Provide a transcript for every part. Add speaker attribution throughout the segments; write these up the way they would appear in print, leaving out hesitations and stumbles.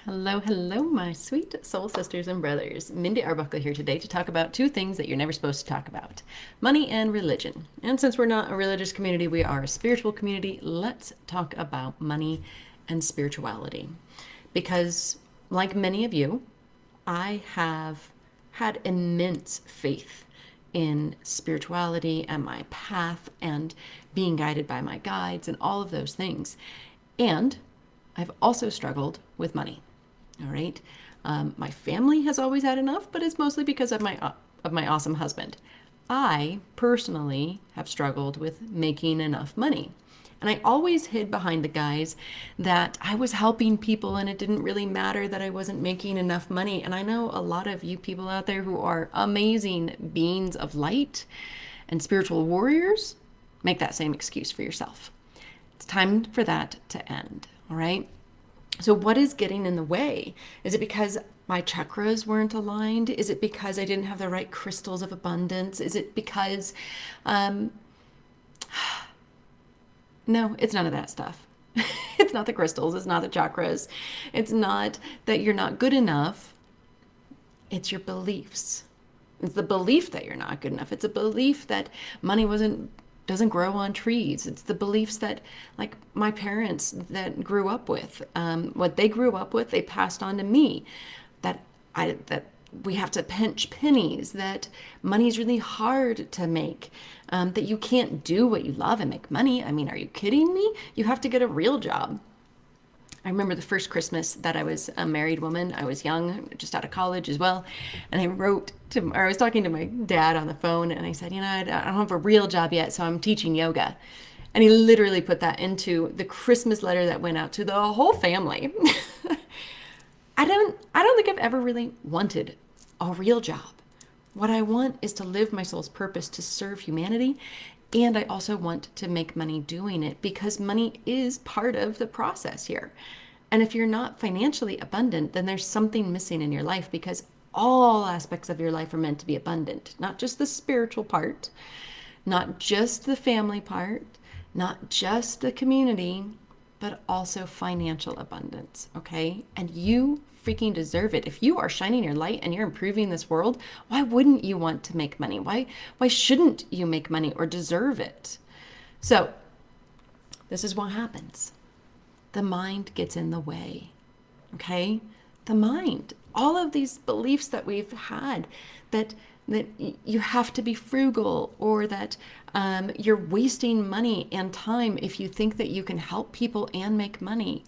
Speaker 1: Hello, hello, my sweet soul sisters and brothers. Mindy Arbuckle here today to talk about two things that you're never supposed to talk about: money and religion. And since we're not a religious community, we are a spiritual community, let's talk about money and spirituality. Because, like many of you, I have had immense faith in spirituality and my path and being guided by my guides and all of those things. And I've also struggled with money. All right. My family has always had enough, but it's mostly because of my awesome husband. I personally have struggled with making enough money. And I always hid behind the guise that I was helping people and it didn't really matter that I wasn't making enough money. And I know a lot of you people out there who are amazing beings of light and spiritual warriors make that same excuse for yourself. It's time for that to end. All right. So, what is getting in the way? Is it because my chakras weren't aligned? Is it because I didn't have the right crystals of abundance? Is it because, no, it's none of that stuff. It's not the crystals, it's not the chakras, it's not that you're not good enough, it's your beliefs. It's the belief that you're not good enough. It's a belief that money wasn't doesn't grow on trees. It's the beliefs that, like my parents that grew up with, what they grew up with, they passed on to me. That we have to pinch pennies. That money is really hard to make. That you can't do what you love and make money. I mean, are you kidding me? You have to get a real job. I remember the first Christmas that I was a married woman. I was young, just out of college as well. And I was talking to my dad on the phone and I said, I don't have a real job yet, so I'm teaching yoga. And he literally put that into the Christmas letter that went out to the whole family. I don't think I've ever really wanted a real job. What I want is to live my soul's purpose to serve humanity. And I also want to make money doing it because money is part of the process here. And if you're not financially abundant, then there's something missing in your life because all aspects of your life are meant to be abundant, not just the spiritual part, not just the family part, not just the community, but also financial abundance, okay? And you freaking deserve it. If you are shining your light and you're improving this world, why wouldn't you want to make money? Why shouldn't you make money or deserve it? So, this is what happens. The mind gets in the way. Okay? The mind. All of these beliefs that we've had that you have to be frugal or that you're wasting money and time if you think that you can help people and make money.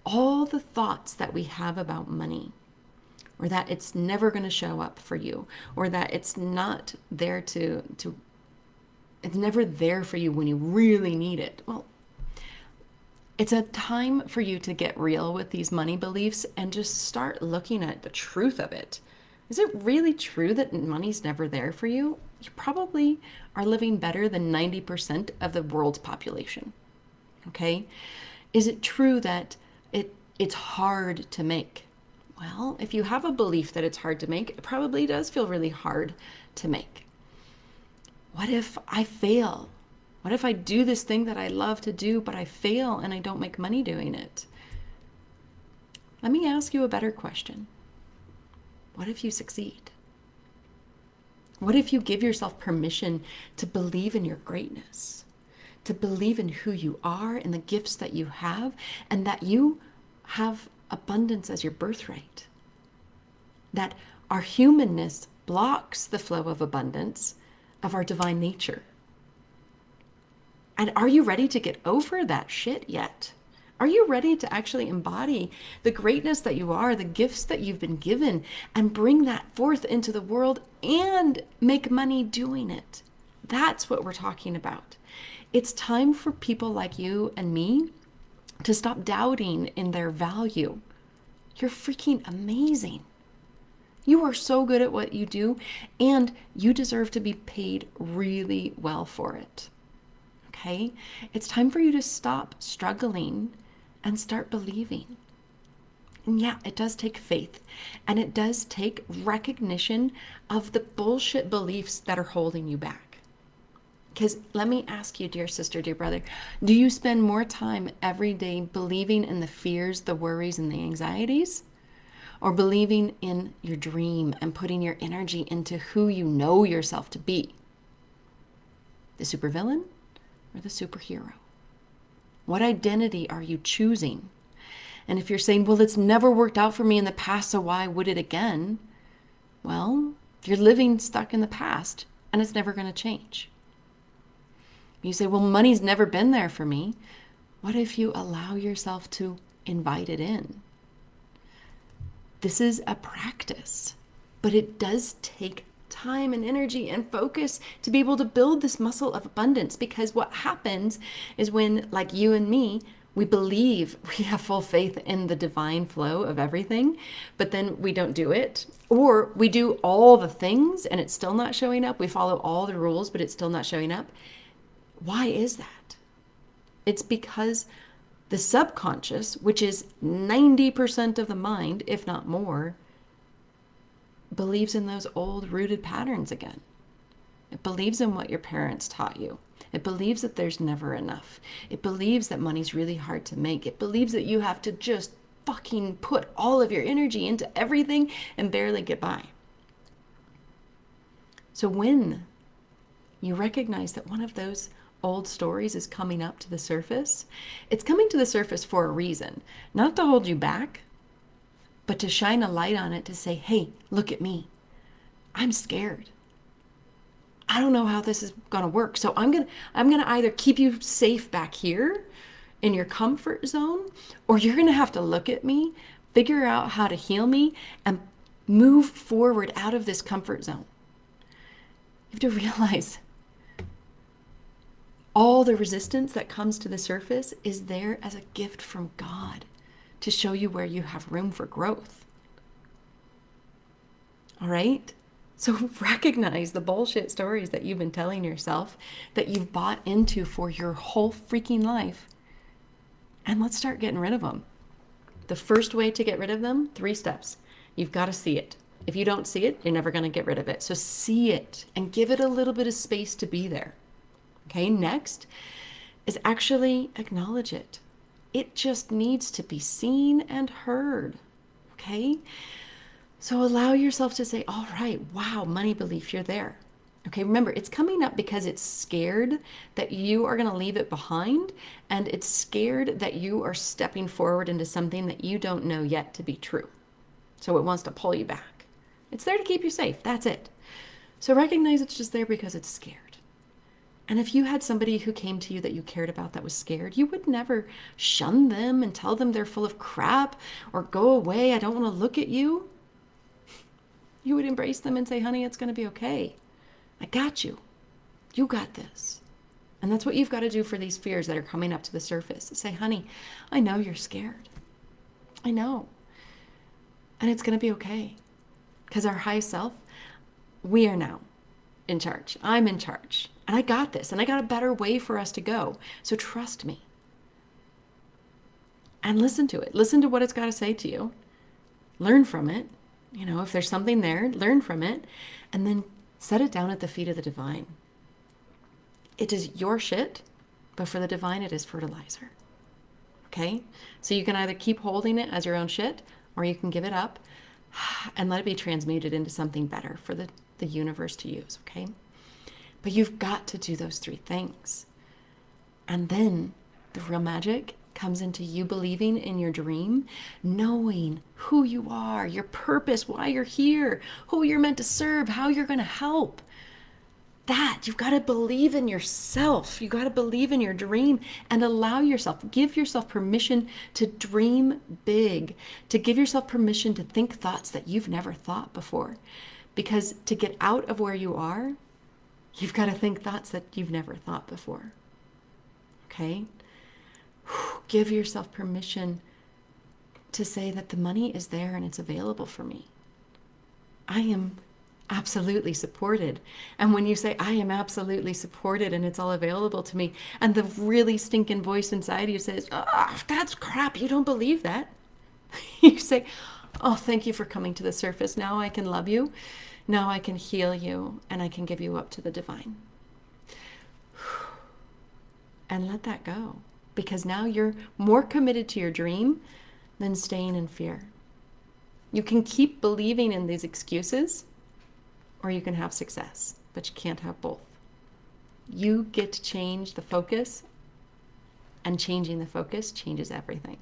Speaker 1: All the thoughts that we have about money, or that it's never going to show up for you, or that it's not there it's never there for you when you really need it. Well, it's a time for you to get real with these money beliefs and just start looking at the truth of it. Is it really true that money's never there for you? You probably are living better than 90% of the world's population. Okay? Is it true that it's hard to make? Well, if you have a belief that it's hard to make, it probably does feel really hard to make. What if I fail? What if I do this thing that I love to do, but I fail and I don't make money doing it? Let me ask you a better question. What if you succeed? What if you give yourself permission to believe in your greatness, to believe in who you are and the gifts that you have, and that you have abundance as your birthright? That our humanness blocks the flow of abundance of our divine nature. And are you ready to get over that shit yet? Are you ready to actually embody the greatness that you are, the gifts that you've been given, and bring that forth into the world and make money doing it? That's what we're talking about. It's time for people like you and me to stop doubting in their value. You're freaking amazing. You are so good at what you do, and you deserve to be paid really well for it. Okay? It's time for you to stop struggling and start believing. And yeah, it does take faith, and it does take recognition of the bullshit beliefs that are holding you back. Because let me ask you, dear sister, dear brother, do you spend more time every day believing in the fears, the worries, and the anxieties? Or believing in your dream and putting your energy into who you know yourself to be? The supervillain or the superhero? What identity are you choosing? And if you're saying, well, it's never worked out for me in the past, so why would it again? Well, you're living stuck in the past and it's never going to change. You say, well, money's never been there for me. What if you allow yourself to invite it in? This is a practice, but it does take time and energy and focus to be able to build this muscle of abundance, because what happens is when, like you and me, we believe we have full faith in the divine flow of everything, but then we don't do it, or we do all the things and it's still not showing up. We follow all the rules, but it's still not showing up. Why is that? It's because the subconscious, which is 90% of the mind, if not more, believes in those old rooted patterns again. It believes in what your parents taught you. It believes that there's never enough. It believes that money's really hard to make. It believes that you have to just fucking put all of your energy into everything and barely get by. So when you recognize that one of those old stories is coming up to the surface, it's coming to the surface for a reason, not to hold you back, but to shine a light on it, to say, hey, look at me. I'm scared. I don't know how this is going to work. So I'm going to either keep you safe back here in your comfort zone, or you're going to have to look at me, figure out how to heal me, and move forward out of this comfort zone. You have to realize all the resistance that comes to the surface is there as a gift from God to show you where you have room for growth. All right? So recognize the bullshit stories that you've been telling yourself, that you've bought into for your whole freaking life, and let's start getting rid of them. The first way to get rid of them, 3 steps. You've got to see it. If you don't see it, you're never going to get rid of it. So see it and give it a little bit of space to be there. Okay, next is actually acknowledge it. It just needs to be seen and heard. Okay? So allow yourself to say, all right, wow, money belief, you're there. Okay, remember, it's coming up because it's scared that you are going to leave it behind, and it's scared that you are stepping forward into something that you don't know yet to be true. So it wants to pull you back. It's there to keep you safe. That's it. So recognize it's just there because it's scared. And if you had somebody who came to you that you cared about that was scared, you would never shun them and tell them they're full of crap or go away, I don't want to look at you. You would embrace them and say, honey, it's going to be okay. I got you. You got this. And that's what you've got to do for these fears that are coming up to the surface. Say, honey, I know you're scared. I know. And it's going to be okay. Because our high self, we are now in charge. I'm in charge. And I got this. And I got a better way for us to go. So trust me. And listen to it. Listen to what it's got to say to you. Learn from it. You know, if there's something there, learn from it. And then set it down at the feet of the divine. It is your shit, but for the divine, it is fertilizer. Okay? So you can either keep holding it as your own shit, or you can give it up and let it be transmuted into something better for the universe to use. Okay? But you've got to do those 3 things. And then the real magic comes into you believing in your dream, knowing who you are, your purpose, why you're here, who you're meant to serve, how you're going to help. That, you've got to believe in yourself. You've got to believe in your dream and allow yourself, give yourself permission to dream big, to give yourself permission to think thoughts that you've never thought before. Because to get out of where you are, you've got to think thoughts that you've never thought before. Okay? Give yourself permission to say that the money is there and it's available for me. I am absolutely supported. And when you say, I am absolutely supported and it's all available to me, and the really stinking voice inside you says, oh, that's crap, you don't believe that. You say, oh, thank you for coming to the surface. Now I can love you. Now I can heal you, and I can give you up to the divine. and let that go, because now you're more committed to your dream than staying in fear. You can keep believing in these excuses, or you can have success, but you can't have both. You get to change the focus, and changing the focus changes everything.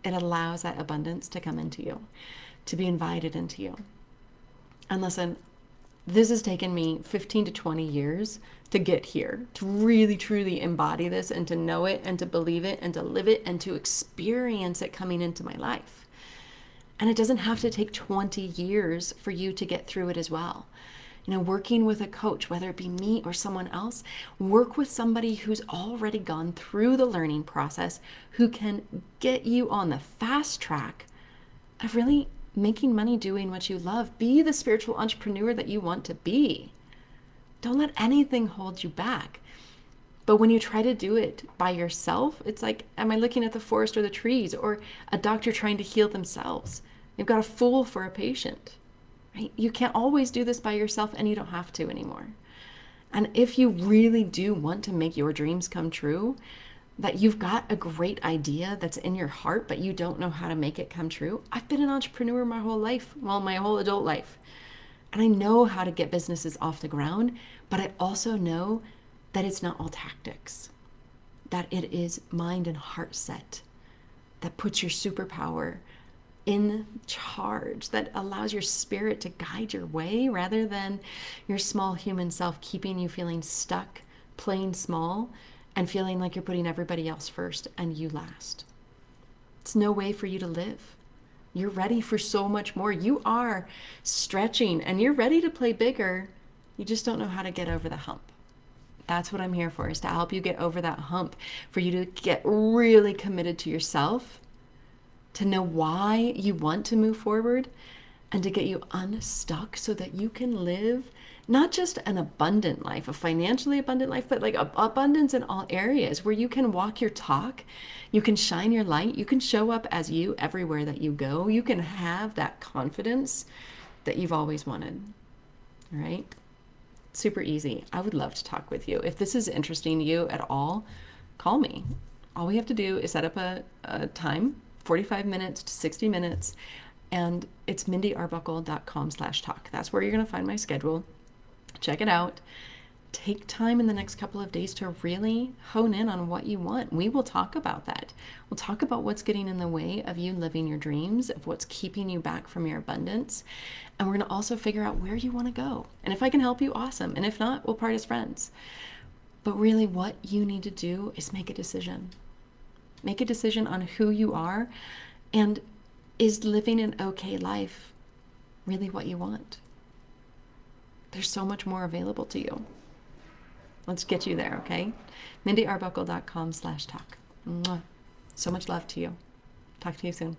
Speaker 1: It allows that abundance to come into you, to be invited into you. And listen, this has taken me 15 to 20 years to get here, to really, truly embody this and to know it and to believe it and to live it and to experience it coming into my life. And it doesn't have to take 20 years for you to get through it as well. You know, working with a coach, whether it be me or someone else, work with somebody who's already gone through the learning process, who can get you on the fast track of really making money doing what you love. Be the spiritual entrepreneur that you want to be. Don't let anything hold you back. But when you try to do it by yourself, it's like, am I looking at the forest or the trees, or a doctor trying to heal themselves? They've got a fool for a patient, right? You can't always do this by yourself, and you don't have to anymore. And if you really do want to make your dreams come true, that you've got a great idea that's in your heart, but you don't know how to make it come true. I've been an entrepreneur my whole life, well, my whole adult life. And I know how to get businesses off the ground, but I also know that it's not all tactics, that it is mind and heart set, that puts your superpower in charge, that allows your spirit to guide your way rather than your small human self keeping you feeling stuck, playing small, and feeling like you're putting everybody else first and you last. It's no way for you to live. You're ready for so much more. You are stretching and you're ready to play bigger. You just don't know how to get over the hump. That's what I'm here for, is to help you get over that hump, for you to get really committed to yourself, to know why you want to move forward, and to get you unstuck so that you can live not just an abundant life, a financially abundant life, but like abundance in all areas, where you can walk your talk, you can shine your light, you can show up as you everywhere that you go, you can have that confidence that you've always wanted, right? Super easy. I would love to talk with you. If this is interesting to you at all, call me. All we have to do is set up a time, 45 minutes to 60 minutes, and it's mindyarbuckle.com/talk. That's where you're going to find my schedule. Check it out. Take time in the next couple of days to really hone in on what you want. We will talk about that. We'll talk about what's getting in the way of you living your dreams, of what's keeping you back from your abundance. And we're going to also figure out where you want to go. And if I can help you, awesome. And if not, we'll part as friends. But really what you need to do is make a decision. Make a decision on who you are, and is living an okay life really what you want? There's so much more available to you. Let's get you there, okay? mindyarbuckle.com/talk. So much love to you. Talk to you soon.